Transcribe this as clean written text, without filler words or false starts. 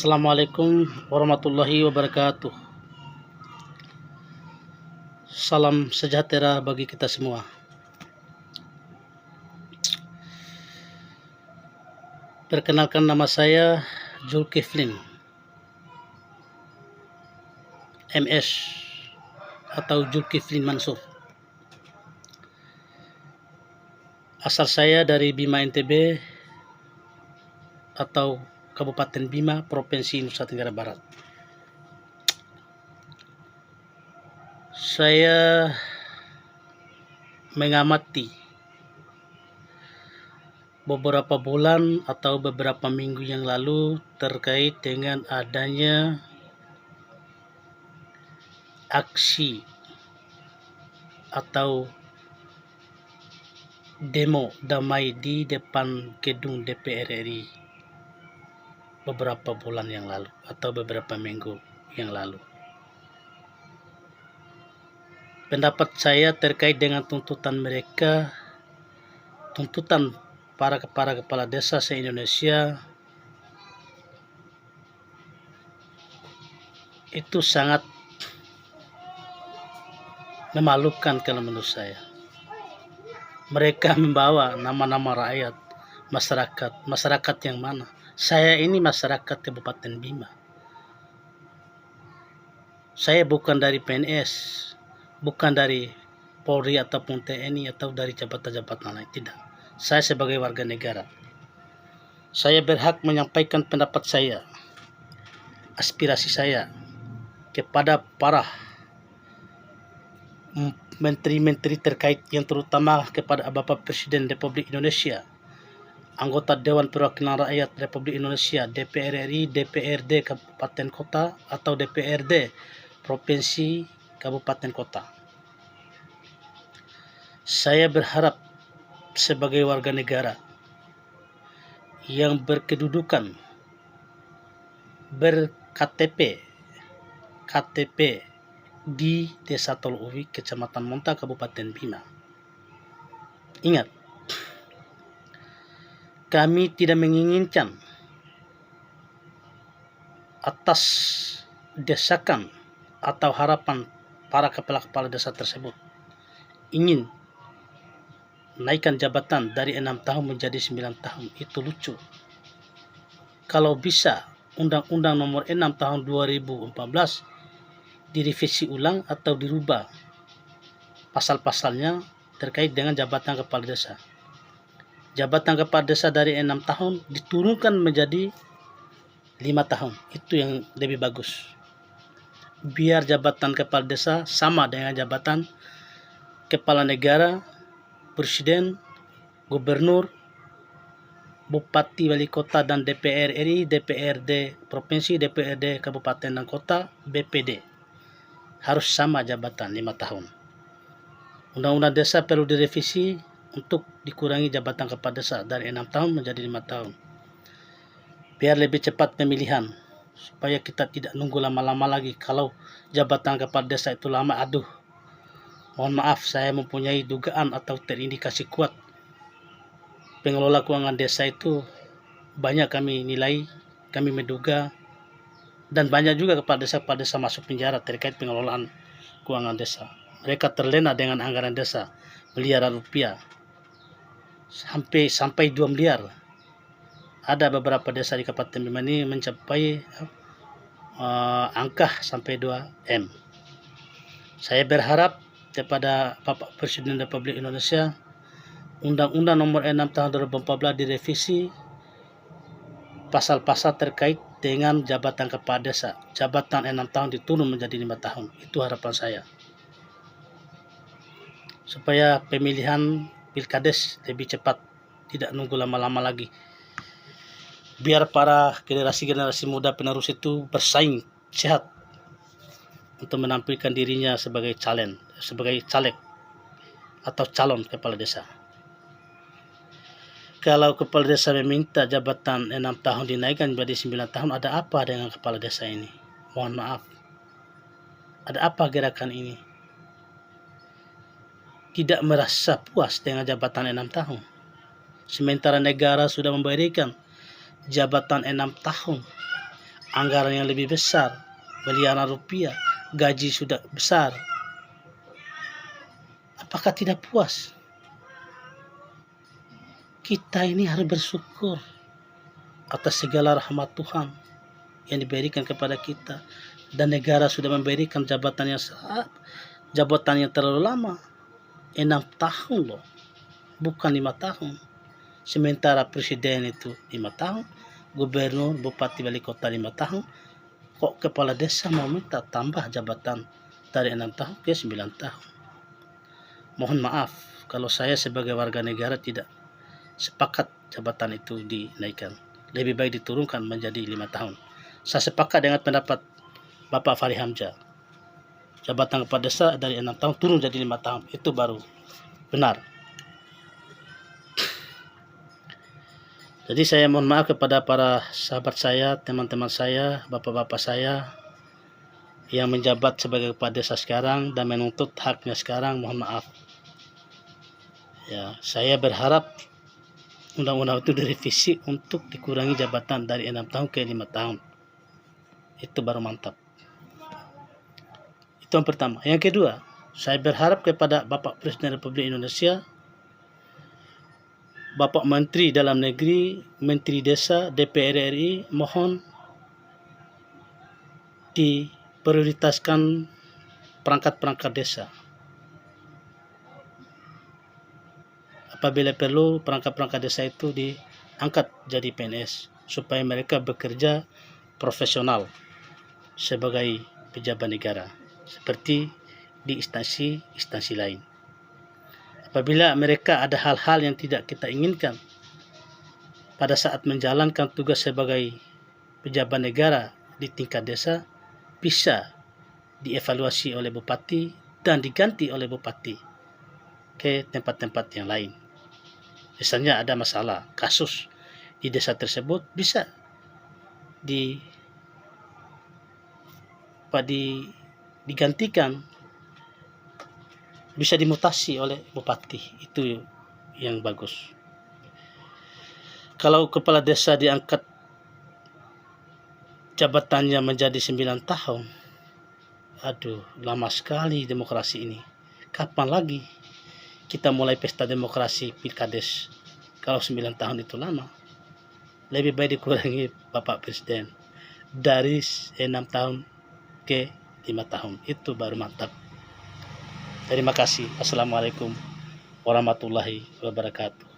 Assalamualaikum warahmatullahi wabarakatuh. Salam sejahtera bagi kita semua. Perkenalkan, nama saya Zulkiflin MS atau Zulkiflin Mansur. Asal saya dari Bima NTB atau Kabupaten Bima, Provinsi Nusa Tenggara Barat. Saya mengamati beberapa bulan atau beberapa minggu yang lalu terkait dengan adanya aksi atau demo damai di depan gedung DPR RI beberapa bulan yang lalu atau beberapa minggu yang lalu. Pendapat saya terkait dengan tuntutan mereka, tuntutan para kepala desa se-Indonesia, itu sangat memalukan kalau menurut saya. Mereka membawa nama-nama rakyat, masyarakat yang mana? Saya ini masyarakat Kabupaten Bima. Saya bukan dari PNS, bukan dari Polri ataupun TNI atau dari jabatan-jabatan lain, tidak. Saya sebagai warga negara, saya berhak menyampaikan pendapat saya, aspirasi saya kepada para menteri-menteri terkait, yang terutama kepada Bapak Presiden Republik Indonesia, anggota Dewan Perwakilan Rakyat Republik Indonesia, DPR RI, DPRD Kabupaten Kota atau DPRD Provinsi Kabupaten Kota. Saya berharap sebagai warga negara yang berkedudukan KTP di Desa Toluwi, Kecamatan Monta, Kabupaten Bima. Ingat, kami tidak menginginkan atas desakan atau harapan para kepala desa tersebut ingin naikkan jabatan dari 6 tahun menjadi 9 tahun. Itu lucu. Kalau bisa Undang-Undang Nomor 6 Tahun 2014 direvisi ulang atau dirubah pasal-pasalnya terkait dengan jabatan kepala desa. Jabatan kepala desa dari 6 tahun diturunkan menjadi 5 tahun. Itu yang lebih bagus. Biar jabatan kepala desa sama dengan jabatan kepala negara, presiden, gubernur, bupati, wali kota, dan DPR RI, DPRD provinsi, DPRD kabupaten dan kota, BPD. Harus sama jabatan 5 tahun. Undang-undang desa perlu direvisi untuk dikurangi jabatan kepala desa dari 6 tahun menjadi 5 tahun. Biar lebih cepat pemilihan, supaya kita tidak nunggu lama-lama lagi. Kalau jabatan kepala desa itu lama, mohon maaf, saya mempunyai dugaan atau terindikasi kuat pengelola keuangan desa itu banyak kami nilai, kami menduga, dan banyak juga kepala desa masuk penjara terkait pengelolaan keuangan desa. Mereka terlena dengan anggaran desa miliaran rupiah, sampai 2 miliar. Ada beberapa desa di Kabupaten Bima ini mencapai angka sampai 2M. Saya berharap kepada Bapak Presiden Republik Indonesia, Undang-Undang Nomor 6 Tahun 2014 direvisi, pasal-pasal terkait dengan jabatan kepala desa. Jabatan 6 tahun diturun menjadi 5 tahun. Itu harapan saya. Supaya pemilihan pilkades lebih cepat, tidak nunggu lama-lama lagi. Biar para generasi muda penerus itu bersaing sehat untuk menampilkan dirinya sebagai caleg atau calon kepala desa. Kalau kepala desa meminta jabatan 6 tahun dinaikkan menjadi 9 tahun, ada apa dengan kepala desa ini? Mohon maaf. Ada apa gerakan ini? Tidak merasa puas dengan jabatan 6 tahun. Sementara negara sudah memberikan jabatan 6 tahun. anggaran yang lebih besar, miliaran rupiah, gaji sudah besar. Apakah tidak puas? Kita ini harus bersyukur atas segala rahmat Tuhan yang diberikan kepada kita, dan negara sudah memberikan jabatan yang terlalu lama, 6 tahun loh, bukan 5 tahun. Sementara presiden itu 5 tahun, gubernur, bupati, wali kota 5 tahun. Kok kepala desa mau minta tambah jabatan dari 6 tahun ke 9 tahun? Mohon maaf kalau saya sebagai warga negara tidak sepakat jabatan itu dinaikkan. Lebih baik diturunkan menjadi 5 tahun. Saya sepakat dengan pendapat Bapak Fahri Hamzah. Jabatan kepala desa dari 6 tahun turun jadi 5 tahun. Itu baru benar. Jadi saya mohon maaf kepada para sahabat saya, teman-teman saya, bapak-bapak saya yang menjabat sebagai kepala desa sekarang dan menuntut haknya sekarang. Mohon maaf. Ya, saya berharap undang-undang itu direvisi untuk dikurangi jabatan dari 6 tahun ke 5 tahun. Itu baru mantap. Itu yang pertama. Yang kedua, saya berharap kepada Bapak Presiden Republik Indonesia, Bapak Menteri Dalam Negeri, Menteri Desa, DPR RI, mohon diprioritaskan perangkat-perangkat desa. Apabila perlu, perangkat-perangkat desa itu diangkat jadi PNS supaya mereka bekerja profesional sebagai pejabat negara seperti di instansi lain. Apabila mereka ada hal-hal yang tidak kita inginkan pada saat menjalankan tugas sebagai pejabat negara di tingkat desa, bisa dievaluasi oleh bupati dan diganti oleh bupati ke tempat-tempat yang lain. Misalnya ada masalah, kasus di desa tersebut bisa digantikan, bisa dimutasi oleh bupati. Itu yang bagus. Kalau kepala desa diangkat jabatannya menjadi 9 tahun, aduh, lama sekali demokrasi ini. Kapan lagi kita mulai pesta demokrasi pilkades kalau 9 tahun itu lama? Lebih baik dikurangi Bapak Presiden dari 6 tahun ke 5 tahun. Itu baru mantap. Terima kasih. Assalamualaikum warahmatullahi wabarakatuh.